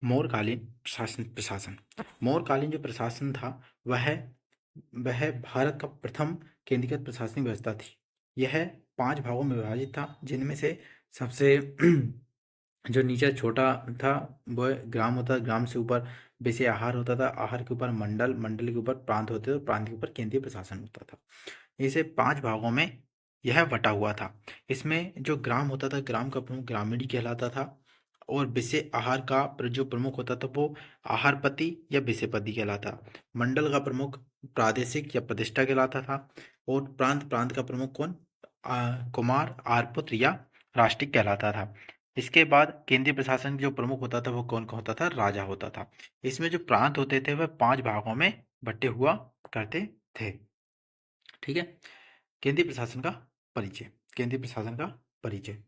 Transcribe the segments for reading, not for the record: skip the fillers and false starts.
मौर्यकालीन प्रशासन मौर्यकालीन जो प्रशासन था वह वह भारत का प्रथम केंद्रीकृत प्रशासनिक व्यवस्था थी। यह 5 भागों में विभाजित था, जिनमें से सबसे जो नीचे छोटा था वह ग्राम होता था, ग्राम से ऊपर वैसे आहार होता था, आहार के ऊपर मंडल, मंडल के ऊपर प्रांत होते थे और प्रांत के ऊपर केंद्रीय प्रशासन होता था। इसे 5 भागों में यह बटा हुआ था। इसमें जो ग्राम होता था, ग्राम का प्रमुख ग्रामीण कहलाता था और विषय आहार का जो प्रमुख होता था वो आहारपति या विषयपति कहलाता। मंडल का प्रमुख प्रादेशिक या प्रतिष्ठा कहलाता था और प्रांत प्रांत का प्रमुख कौन कुमार आरपुत्र या राष्ट्रिक कहलाता था। इसके बाद केंद्रीय प्रशासन जो प्रमुख होता था वो कौन कौन होता था, राजा होता था। इसमें जो प्रांत होते थे वह 5 भागों में बटे हुआ करते थे। ठीक है। केंद्रीय प्रशासन का परिचय। केंद्रीय प्रशासन का परिचय।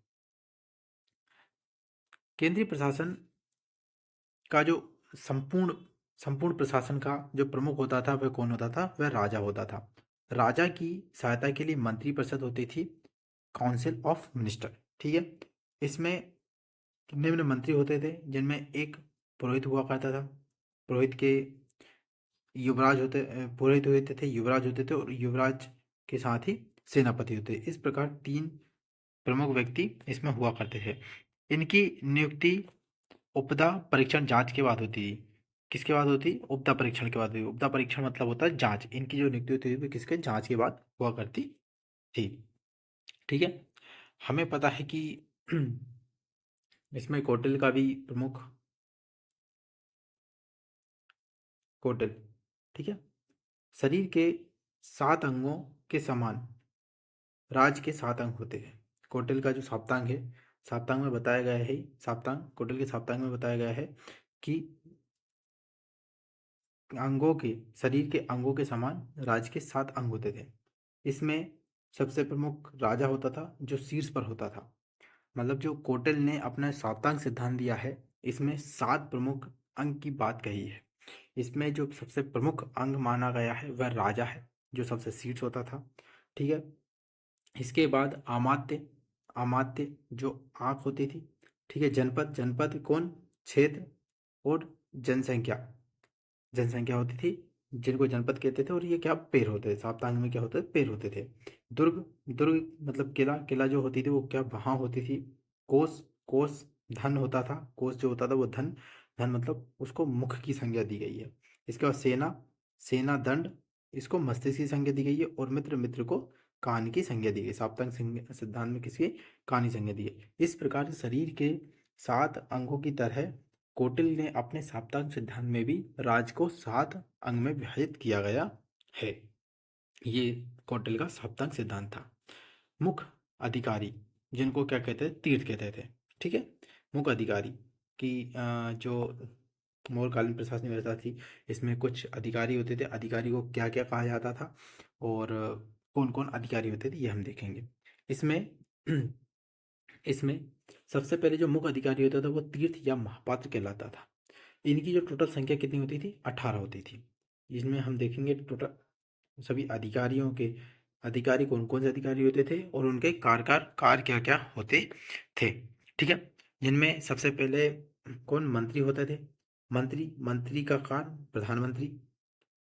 केंद्रीय प्रशासन का जो संपूर्ण संपूर्ण प्रशासन का जो प्रमुख होता था वह कौन होता था, वह राजा होता था। राजा की सहायता के लिए मंत्रिपरिषद होती थी, काउंसिल ऑफ मिनिस्टर। ठीक है। इसमें निम्न मंत्री होते थे, जिनमें एक पुरोहित हुआ करता था। पुरोहित के युवराज होते पुरोहित होते थे, युवराज होते थे और युवराज के साथ ही सेनापति होते। इस प्रकार 3 प्रमुख व्यक्ति इसमें हुआ करते थे। इनकी नियुक्ति उपदा परीक्षण जांच के बाद होती थी। किसके बाद होती? उपदा परीक्षण के बाद हुई। उपदा परीक्षण मतलब होता है जांच। इनकी जो नियुक्ति होती थी किसके? जांच के बाद हुआ करती थी। ठीक है। हमें पता है कि इसमें कौटिल्य का भी प्रमुख कौटिल्य। ठीक है। शरीर के 7 अंगों के समान राज के 7 अंग होते हैं। कौटिल्य का जो सप्तांग है, सप्तांग में बताया गया है, सप्तांग कौटिल्य के सप्तांग में बताया गया है कि अंगों के शरीर के अंगों के समान राज के 7 अंग होते थे। इसमें सबसे प्रमुख राजा होता था जो शीर्ष पर होता था। मतलब जो कौटिल्य ने अपना साप्तांग सिद्धांत दिया है, इसमें 7 प्रमुख अंग की बात कही है। इसमें जो सबसे प्रमुख अंग माना गया है वह राजा है, जो सबसे शीर्ष होता था। ठीक है। इसके बाद अमात्य, अमात्य जो आँख होती थी। ठीक है। जनपद, जनपद कौन? क्षेत्र और जनसंख्या, जनसंख्या होती थी, जिनको जनपद कहते थे। और ये क्या? पैर होते थे। सप्तांग में क्या होते थे? पैर होते थे। दुर्ग, दुर्ग मतलब किला, किला जो होती थी वो क्या? वहाँ होती थी। कोष, कोष धन होता था। कोष जो होता था वो धन, धन मतलब उसको मुख की संज्ञा दी गई है। इसके बाद सेना, सेना दंड, इसको मस्तिष्क की संज्ञा दी गई है। और मित्र, मित्र को कान की संज्ञा दी गई। साप्तांग सिद्धांत में किसकी? कान की संज्ञा दी गई। इस प्रकार से शरीर के 7 अंगों की तरह कौटिल्य ने अपने सप्तांग सिद्धांत में भी राज को 7 अंग में विभाजित किया गया है। ये कौटिल्य का सप्तांग सिद्धांत था। मुख्य अधिकारी, जिनको क्या कहते थे? तीर्थ कहते थे। ठीक है। मुख्य अधिकारी की जो मौर्यकालीन प्रशासनिक व्यवस्था थी, इसमें कुछ अधिकारी होते थे। अधिकारी को क्या क्या कहा जाता था और कौन कौन अधिकारी होते थे, ये हम देखेंगे। इसमें इसमें सबसे पहले जो मुख्य अधिकारी होता था वो तीर्थ या महापात्र कहलाता था। इनकी जो टोटल संख्या कितनी होती थी? 18 होती थी। इसमें हम देखेंगे टोटल सभी अधिकारियों के अधिकारी कौन कौन से अधिकारी होते थे और उनके कार्य क्या क्या होते थे। ठीक है। जिनमें सबसे पहले कौन? मंत्री होते थे। मंत्री, मंत्री का कार्य प्रधानमंत्री।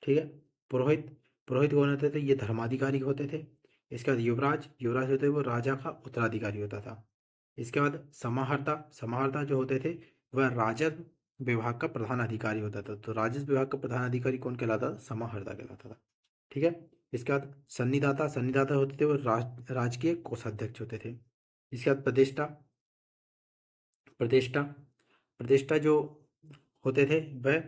ठीक है। पुरोहित, पुरोहित कौन होते थे? ये धर्माधिकारी होते थे। इसके बाद युवराज, युवराज होते थे वो राजा का उत्तराधिकारी होता था। इसके बाद समाहर्ता, समाहर्ता जो होते थे वह राजस्व विभाग का प्रधान अधिकारी होता था। तो राजस्व विभाग का प्रधान अधिकारी कौन कहलाता था? समाहर्ता कहलाता था। ठीक है। इसके बाद सन्निधाता, सन्निधाता होते थे वो राजकीय कोषाध्यक्ष होते थे। इसके बाद प्रतिष्ठा, प्रतिष्ठा, प्रतिष्ठा जो होते थे वह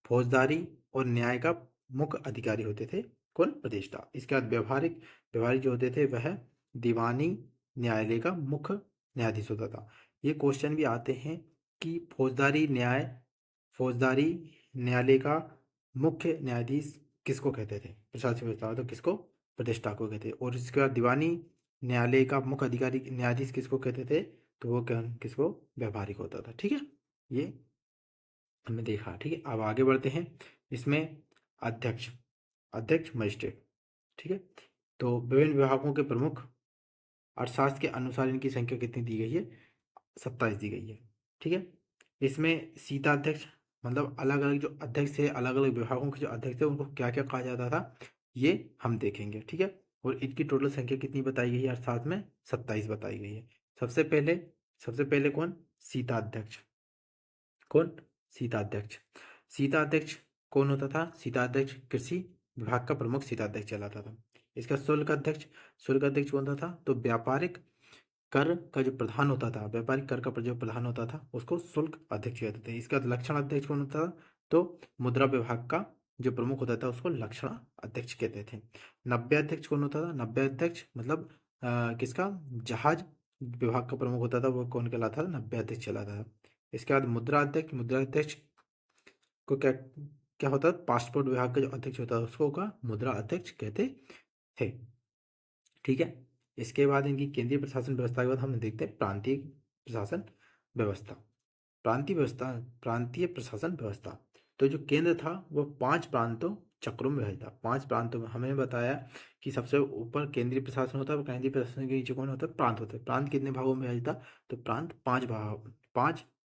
फौजदारी और न्याय का मुख्य अधिकारी होते थे। कौन? प्रतिष्ठा। इसके बाद व्यवहारिक, व्यवहारिक जो होते थे वह दीवानी न्यायालय का मुख्य न्यायाधीश होता था। ये क्वेश्चन भी आते हैं कि फौजदारी न्याय, फौजदारी न्यायालय का मुख्य न्यायाधीश किसको कहते थे? प्रशासनिक व्यवस्था में तो किसको? प्रतिष्ठा को कहते। और इसके बाद दीवानी न्यायालय का मुख्य अधिकारी न्यायाधीश किसको कहते थे? तो वो क्या? किसको? व्यवहारिक होता था। ठीक है। ये हमने देखा। ठीक है। अब आगे बढ़ते हैं। इसमें अध्यक्ष, अध्यक्ष मजिस्ट्रेट। ठीक है। तो विभिन्न विभागों के प्रमुख अर्थशास्त्र के अनुसार इनकी संख्या कितनी दी गई है? 27 दी गई है। ठीक है। इसमें सीता अध्यक्ष मतलब अलग अलग जो अध्यक्ष थे, अलग अलग विभागों के जो अध्यक्ष थे उनको क्या क्या कहा जाता था, ये हम देखेंगे। ठीक है, और इनकी टोटल संख्या कितनी बताई गई है, अर्थात में 27 बताई गई है। सबसे पहले कौन, सीता अध्यक्ष। कौन, सीता अध्यक्ष। सीता अध्यक्ष कौन होता था, सीता अध्यक्ष कृषि विभाग का प्रमुख सीता अध्यक्ष कहलाता था। इसका शुल्क अध्यक्ष कौन होता था, तो व्यापारिक कर का जो प्रधान होता था, व्यापारिक कर का जो प्रधान होता था उसको शुल्क अध्यक्ष कहते थे। इसका लक्षण अध्यक्ष कौन होता था, तो मुद्रा विभाग का जो प्रमुख होता था उसको लक्षण अध्यक्ष कहते थे। नब्बे अध्यक्ष कौन होता था, नब्बे अध्यक्ष मतलब किसका, जहाज विभाग का प्रमुख होता था, वो कौन कहलाता था, नब्बे अध्यक्ष कहलाता था। इसके बाद मुद्रा अध्यक्ष को क्या क्या होता है, पासपोर्ट विभाग का जो अध्यक्ष होता है उसको का मुद्रा अध्यक्ष कहते थे। ठीक है, इसके बाद इनकी केंद्रीय प्रशासन व्यवस्था के बाद हम देखते हैं प्रांतीय प्रशासन व्यवस्था। प्रांतीय प्रशासन व्यवस्था। तो जो केंद्र था वो 5 प्रांतों चक्रों में विभाजित था। 5 प्रांतों में हमें बताया कि सबसे ऊपर केंद्रीय प्रशासन होता है, वो केंद्रीय प्रशासन के नीचे कौन होता है, प्रांत होते हैं। प्रांत कितने भागों में विभाजित था, तो प्रांत 5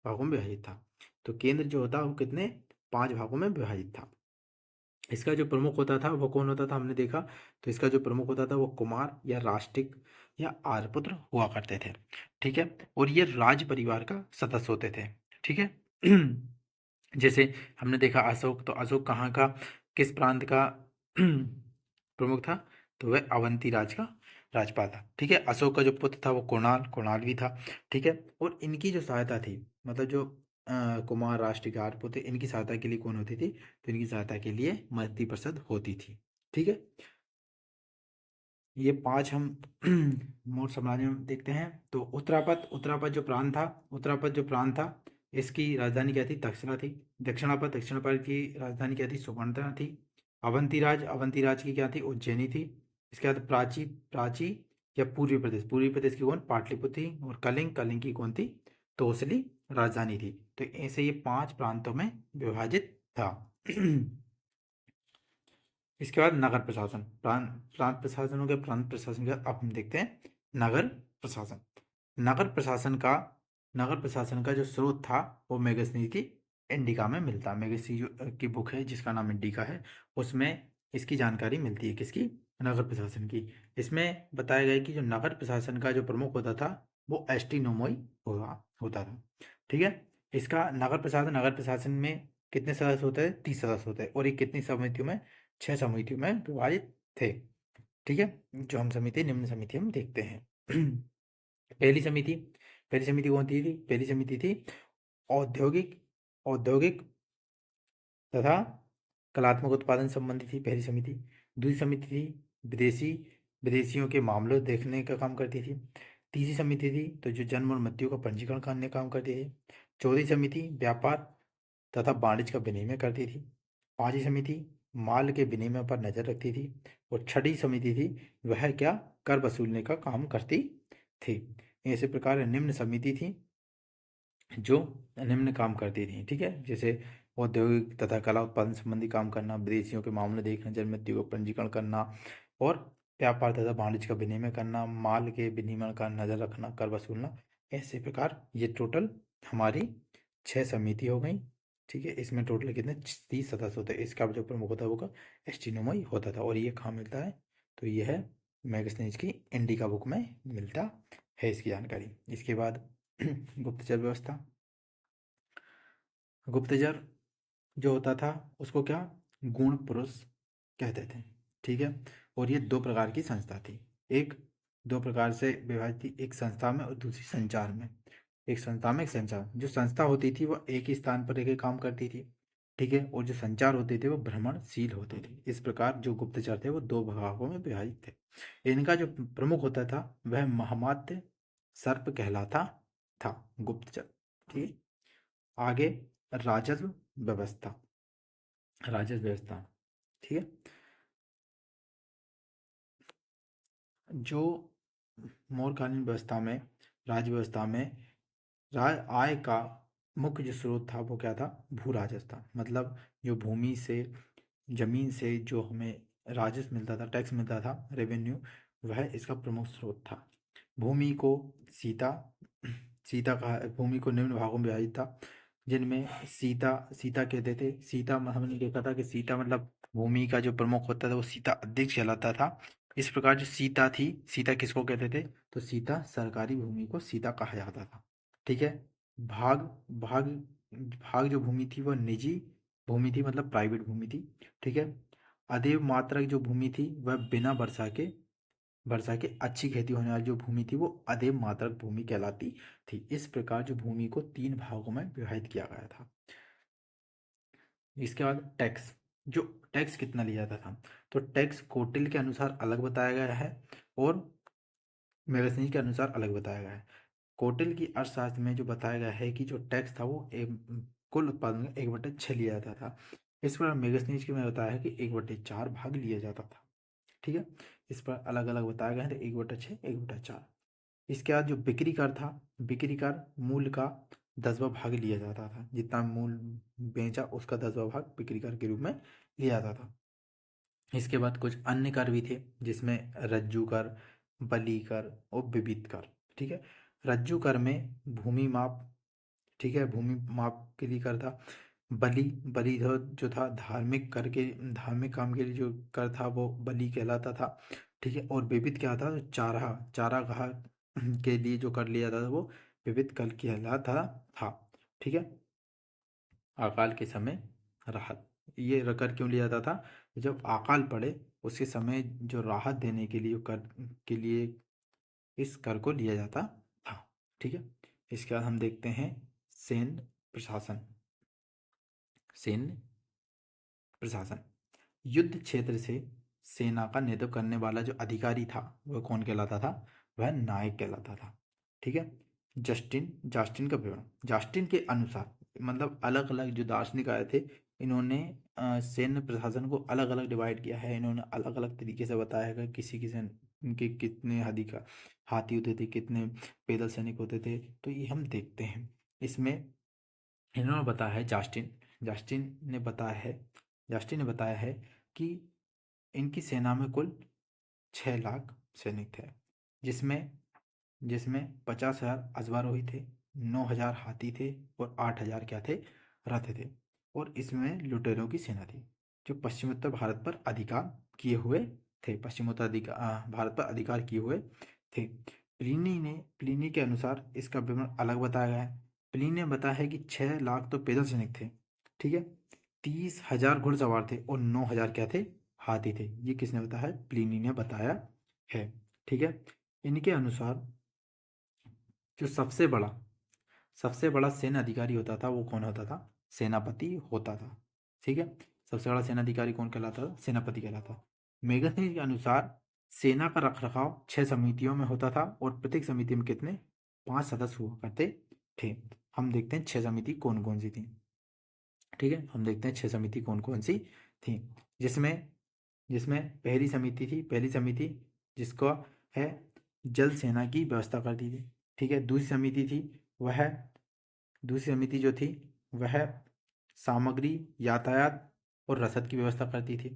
भागों में विभाजित था। तो केंद्र जो होता है वो कितने, 5 भागों में विभाजित था। इसका जो प्रमुख होता था वो कौन होता था, हमने देखा। तो इसका जो प्रमुख होता था वो कुमार या राष्ट्रिक या आर्यपुत्र हुआ करते थे। ठीक है, और ये राज परिवार का सदस्य होते थे। ठीक है, जैसे हमने देखा अशोक, तो अशोक कहाँ का, किस प्रांत का प्रमुख था, तो वह अवंती राज का राजपाल था। ठीक है, अशोक का जो पुत्र था वो कुणाल भी था। ठीक है, और इनकी जो सहायता थी, मतलब जो कुमार, राष्ट्रिक, आर्यपुत्र, इनकी सहायता के लिए कौन होती थी, तो इनकी सहायता के लिए मंत्रिपरिषद होती थी। ठीक है, ये 5 हम मोट साम्राज्य में देखते हैं। तो उत्तरापद जो प्रांत था इसकी राजधानी क्या थी, तक्षशिला थी। दक्षिणापद की राजधानी क्या थी, सुवर्णा थी। अवंती राज की क्या थी, उज्जैनी थी। इसके बाद प्राची या पूर्वी प्रदेश की कौन, पाटलिपुत्र थी। और कलिंग की कौन थी, तोसली राजधानी थी। तो ऐसे ये 5 प्रांतों में विभाजित था। इसके बाद नगर प्रशासन, प्रांत प्रशासन हो गया, प्रांत प्रशासन के बाद अब हम देखते हैं नगर प्रशासन। नगर प्रशासन का नगर प्रशासन का जो स्रोत था वो मेगसनी की इंडिका में मिलता है। मेगसनी की बुक है जिसका नाम इंडिका है, उसमें इसकी जानकारी मिलती है, किसकी, नगर प्रशासन की। इसमें बताया गया कि जो नगर प्रशासन का जो प्रमुख होता था वो एस्टिनोमोई होता था। ठीक है, इसका नगर प्रशासन में कितने सदस्य होते हैं, 30 सदस्य होते हैं। और ये कितनी समितियों में, 6 समितियों में विभाजित थे। ठीक है, जो हम समिति निम्न समिति हम देखते हैं। पहली समिति पहली समिति कौन थी, पहली समिति थी औद्योगिक औद्योगिक तथा कलात्मक उत्पादन संबंधी थी पहली समिति। दूसरी समिति थी विदेशियों के मामलों देखने का काम करती थी। तीसरी समिति थी तो जो जन्म और मृत्यु का पंजीकरण करने का काम करती थी। चौथी समिति व्यापार तथा वाणिज्य का विनिमय करती थी। पांचवी समिति माल के विनिमय पर नजर रखती थी। और छठी समिति थी वह क्या, कर वसूलने का काम करती थी। ऐसे प्रकार निम्न समिति थी जो निम्न काम करती थी। ठीक है, जैसे औद्योगिक तथा कला उत्पादन संबंधी काम करना, विदेशियों के मामले देखना, जन्म मृत्यु का पंजीकरण करना, और व्यापार तथा वाणिज्य का विनिमय करना, माल के विनिमय का नजर रखना, कर वसूलना। ऐसे प्रकार ये टोटल हमारी 6 समिति हो गई। ठीक है, इसमें टोटल कितने, 30 सदस्य होते हैं। इसका जो प्रमुख होता है वो एस्टिनोमोई होता था। और ये कहाँ मिलता है, तो यह है मैगस्नीज की इंडिका बुक में मिलता है इसकी जानकारी। इसके बाद गुप्तचर व्यवस्था। गुप्तचर जो होता था उसको क्या, गुण पुरुष कहते थे। ठीक है, और ये 2 प्रकार की संस्था थी। एक 2 प्रकार से विभाजित थी, एक संस्था में और दूसरी संचार में। एक संस्था में, एक संचार। जो संस्था होती थी वो एक ही स्थान पर रह काम करती थी। ठीक है, और जो संचार होते थे वो भ्रमणशील होते थे। इस प्रकार जो गुप्तचर थे वो 2 भागों में विभाजित थे। इनका जो प्रमुख होता था वह महामात्य सर्प कहलाता था, गुप्तचर। ठीक है, आगे राजस्व व्यवस्था। ठीक है, जो मौर्यकालीन व्यवस्था में, राज्य व्यवस्था में आय का मुख्य जो स्रोत था वो क्या था, भू राजस्व था। मतलब जो भूमि से, जमीन से जो हमें राजस्व मिलता था, टैक्स मिलता था, रेवेन्यू, वह इसका प्रमुख स्रोत था। भूमि को सीता सीता कहा, भूमि को निम्न भागों में विभाजित था। जिनमें सीता सीता कहते थे। सीता हमने देखा था कि सीता मतलब भूमि का जो प्रमुख होता था वो सीता अध्यक्ष कहलाता था। इस प्रकार जो सीता थी, सीता किसको कहते थे? तो सीता सरकारी भूमि को सीता कहा जाता था। ठीक है। भाग भाग भाग जो भूमि थी वह निजी भूमि थी, मतलब प्राइवेट भूमि थी। ठीक है। अदेव मात्रक जो भूमि थी वह बिना वर्षा के अच्छी खेती होने वाली जो भूमि थी वो अदेव मात्रक भूमि कहलाती थी। इस प्रकार जो भूमि को 3 भागों में विभाजित किया गया था। इसके बाद टैक्स, जो टैक्स कितना लिया जाता था, तो टैक्स कौटिल्य के अनुसार अलग बताया गया है और मेगसनी के अनुसार अलग बताया गया है। कौटिल्य की अर्थशास्त्र में जो बताया गया है कि जो टैक्स था वो कुल उत्पादन का 1/6 लिया जाता था। इस पर मेगसनीज के में बताया है कि 1/4 भाग लिया जाता था। ठीक है। इस पर अलग अलग बताया गया है, तो 1/6 1/4। इसके बाद जो बिक्री कर था, बिक्री कर मूल का 10वां भाग लिया जाता था। जितना मूल बेचा उसका 10वां भाग बिक्री कर के रूप में लिया जाता था। इसके बाद कुछ अन्य कर भी थे जिसमें रज्जु कर, बली कर और विविध कर। ठीक है। रज्जु कर में भूमि माप, ठीक है, भूमि माप के लिए कर था। बलि बलि जो था धार्मिक काम के लिए जो कर था वो बलि कहलाता था। ठीक है। और विविध क्या था? तो चारागाह के लिए जो कर लिया जाता था वो विविध कर कहलाता था। ठीक है। अकाल के समय राहत, ये कर क्यों लिया जाता था? जब अकाल पड़े उसके समय जो राहत देने के लिए कर के लिए इस कर को लिया जाता था। ठीक है। इसके बाद हम देखते हैं सैन्य प्रशासन। सैन्य प्रशासन, युद्ध क्षेत्र से सेना का नेतृत्व करने वाला जो अधिकारी था वह कौन कहलाता था? वह नायक कहलाता था। ठीक है। जस्टिन जास्टिन का विवरण, जास्टिन के अनुसार, मतलब अलग अलग जो दार्शनिक आए थे इन्होंने सैन्य प्रशासन को अलग अलग डिवाइड किया है। इन्होंने अलग अलग तरीके से बताया है कि किसी किसी इनके कितने हाथी होते थे, कितने पैदल सैनिक होते थे। तो ये हम देखते हैं इसमें। इन्होंने बताया है जास्टिन ने बताया है जास्टिन ने बताया है कि इनकी सेना में कुल 6 लाख सैनिक थे, जिसमें जिसमें 50,000 अश्वारोही थे, 9,000 हाथी थे और 8,000 क्या थे? रथ थे। और इसमें लुटेरों की सेना थी जो पश्चिमोत्तर भारत पर अधिकार किए हुए थे, भारत पर अधिकार किए हुए थे। प्लिनी के अनुसार इसका विवरण अलग बताया गया है। प्लिनी ने बताया है कि 6 लाख तो पैदल सैनिक थे। ठीक है। 30,000 घुड़सवार थे और 9,000 क्या थे? हाथी थे। ये किसने बताया है? प्लिनी ने बताया है। ठीक है। इनके अनुसार जो सबसे बड़ा सैन्य अधिकारी होता था वो कौन होता था? सेनापति होता था। ठीक है। सबसे बड़ा सेना अधिकारी कौन कहलाता था? सेनापति कहलाता। मेगस्थनीज के अनुसार सेना का रखरखाव 6 समितियों में होता था और प्रत्येक समिति में कितने? 5 सदस्य हुआ करते थे। हम देखते हैं 6 समिति कौन कौन सी थी। ठीक है। हम देखते हैं 6 समिति कौन कौन सी थी। जिसमें जिसमें पहली समिति जिसको है जल सेना की व्यवस्था करती थी। ठीक है। वह दूसरी समिति जो थी वह सामग्री, यातायात और रसद की व्यवस्था करती थी।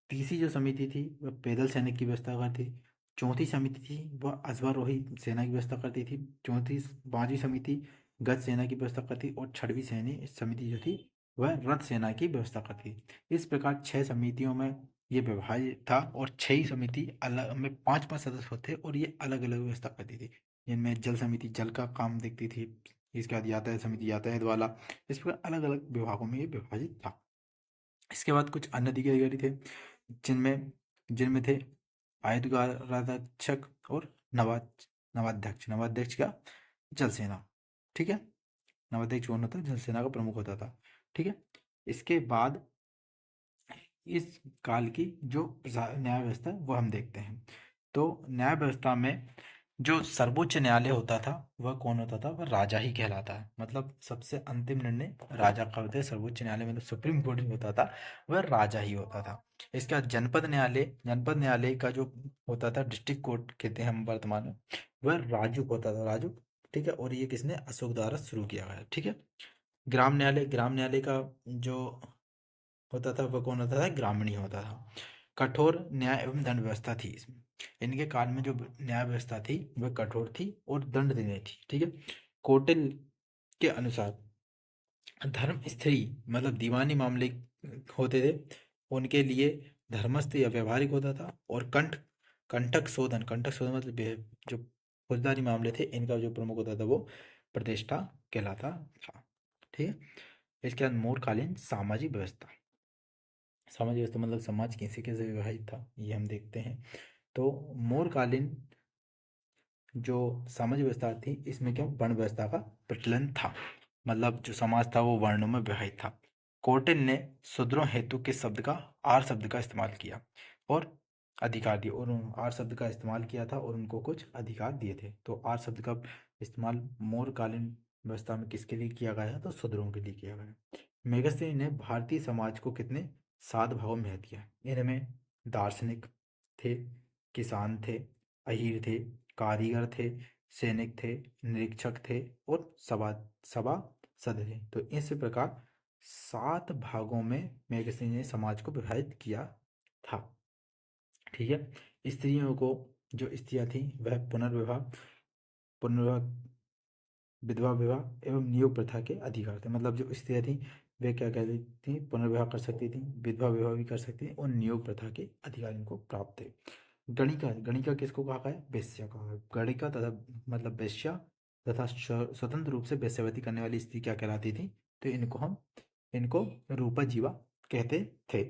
तीसरी जो समिति थी वह पैदल सैनिक की व्यवस्था करती थी। चौथी समिति थी वह अश्वारोही सेना की व्यवस्था करती थी। पांचवी समिति गज सेना की व्यवस्था करती और छठवीं सैन्य समिति जो थी वह रथ सेना की व्यवस्था करती। इस प्रकार 6 समितियों में ये विभाजित था और 6 ही समिति अलग में 5-5 सदस्य होते और ये अलग अलग व्यवस्था करती थी। जिनमें जल समिति जल का काम देखती थी। इसके बाद यातायात समिति यातायात वाला। इस प्रकार अलग अलग विभागों में ये विभाजित था। इसके बाद कुछ अन्य अधिकारी थे जिनमें जिनमें थे आयुधकाराध्यक्ष और नवाध्यक्ष का जल सेना। ठीक है। नवाध्यक्ष कौन होता है? जल सेना का प्रमुख होता था। ठीक है। इसके बाद इस काल की जो न्याय व्यवस्था है वो हम देखते हैं। तो न्याय व्यवस्था में जो सर्वोच्च न्यायालय होता था वह कौन होता था? वह राजा ही कहलाता है। मतलब सबसे अंतिम निर्णय राजा का होता है। सर्वोच्च न्यायालय मतलब सुप्रीम कोर्ट में होता था वह राजा ही होता था। इसके बाद जनपद न्यायालय का जो होता था, डिस्ट्रिक्ट कोर्ट कहते हैं हम वर्तमान में, वह राजू होता था, राजू। ठीक है। और ये किसने? अशोक द्वारा शुरू किया गया। ठीक है। ग्राम न्यायालय का जो होता था वह कौन होता था? ग्रामीणी होता था। कठोर न्याय एवं दंड व्यवस्था थी इसमें। इनके काल में जो न्याय व्यवस्था थी वह कठोर थी और दंड देनी थी। ठीक है। कौटिल्य के अनुसार धर्म स्त्री मतलब दीवानी मामले होते थे, उनके लिए धर्मस्थ या व्यवहारिक होता था। और कंटक शोधन मतलब जो फौजदारी मामले थे, इनका जो प्रमुख होता था वो प्रतिष्ठा कहलाता था। ठीक है। इसके बाद मोरकालीन सामाजिक व्यवस्था। सामाजिक व्यवस्था मतलब समाज कैसे कैसे विभाजित था, ये हम देखते हैं। तो मोरकालीन जो सामाजिक व्यवस्था थी, इसमें क्या वर्ण व्यवस्था का प्रचलन था। मतलब जो समाज था वो वर्णों में विभाजित था। कौटिल्य ने शूद्रों हेतु के शब्द का आर शब्द का इस्तेमाल किया और अधिकार दिए, और आर शब्द का इस्तेमाल किया था और उनको कुछ अधिकार दिए थे। तो आर शब्द का इस्तेमाल मोरकालीन व्यवस्था में किसके लिए किया गया है, तो शूद्रों के लिए किया गया। मेगस्ती ने भारतीय समाज को कितने 7 भागों में भेद किया। इनमें दार्शनिक थे, किसान थे, अहीर थे, कारीगर थे, सैनिक थे, निरीक्षक थे और सभासद थे। तो इस प्रकार 7 भागों में मेगस्ती ने समाज को विभाजित किया था। ठीक है। स्त्रियों को, जो स्त्रियां थी वह पुनर्विवाह, विधवा विवाह एवं नियोग प्रथा के अधिकार थे। मतलब जो स्त्रियां थी वे क्या कहती थी, पुनर्विवाह कर सकती थी, विधवा विवाह भी कर सकती थी और नियोग प्रथा के अधिकार इनको प्राप्त थे। गणिका, गणिका किसको कहा गया है, वेश्या कहा है। गणिका तथा मतलब वेश्या तथा स्वतंत्र रूप से वेश्यावृत्ति करने वाली स्त्री क्या कहलाती थी, तो इनको रूपा जीवा कहते थे।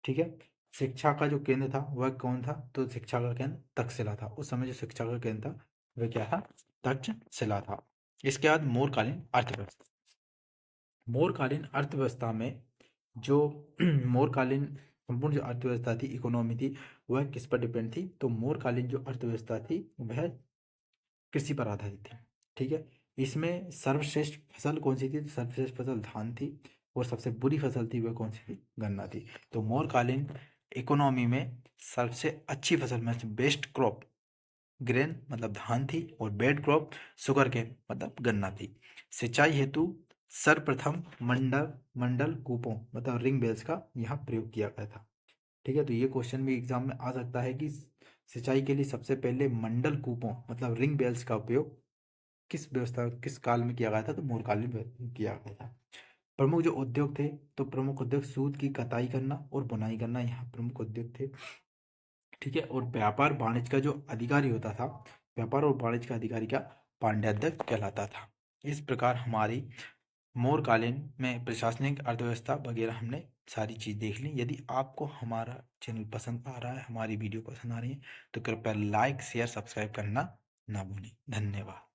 ठीक है। शिक्षा का जो केंद्र था वह कौन था, तो शिक्षा का केंद्र तक्षशिला था। उस समय जो शिक्षा का केंद्र था वह क्या था, तक्षशिला था। इसके बाद मोरकालीन अर्थव्यवस्था। मोरकालीन अर्थव्यवस्था में जो मोरकालीन संपूर्ण जो अर्थव्यवस्था थी, इकोनॉमी थी, वह किस पर डिपेंड थी, तो मोरकालीन जो अर्थव्यवस्था थी वह कृषि पर आधारित थी। ठीक है। इसमें सर्वश्रेष्ठ फसल कौन सी थी, तो सर्वश्रेष्ठ फसल धान थी और सबसे बुरी फसल थी वह कौन सी थी, गन्ना थी। तो मोरकालीन इकोनॉमी में सबसे अच्छी फसल में बेस्ट क्रॉप ग्रेन मतलब धान थी और बेड क्रॉप शुगर केन मतलब गन्ना थी। सिंचाई हेतु सर्वप्रथम मंडल कूपों मतलब रिंग बेल्स का यहाँ प्रयोग किया गया था। ठीक है। तो ये क्वेश्चन भी एग्जाम में आ सकता है कि सिंचाई के लिए सबसे पहले मंडल कूपों मतलब रिंग बेल्स का उपयोग किस काल में किया गया था, तो मोरकालीन में किया गया था। प्रमुख जो उद्योग थे, तो प्रमुख उद्योग सूत की कताई करना और बुनाई करना यहाँ प्रमुख उद्योग थे। ठीक है। और व्यापार वाणिज्य का जो अधिकारी होता था, व्यापार और वाणिज्य का अधिकारी क्या, पांड्याध्यक्ष कहलाता था। इस प्रकार हमारी मोरकालीन में प्रशासनिक अर्थव्यवस्था वगैरह हमने सारी चीज़ देख ली। यदि आपको हमारा चैनल पसंद आ रहा है, हमारी वीडियो पसंद आ रही है, तो कृपया लाइक शेयर सब्सक्राइब करना ना भूलें। धन्यवाद।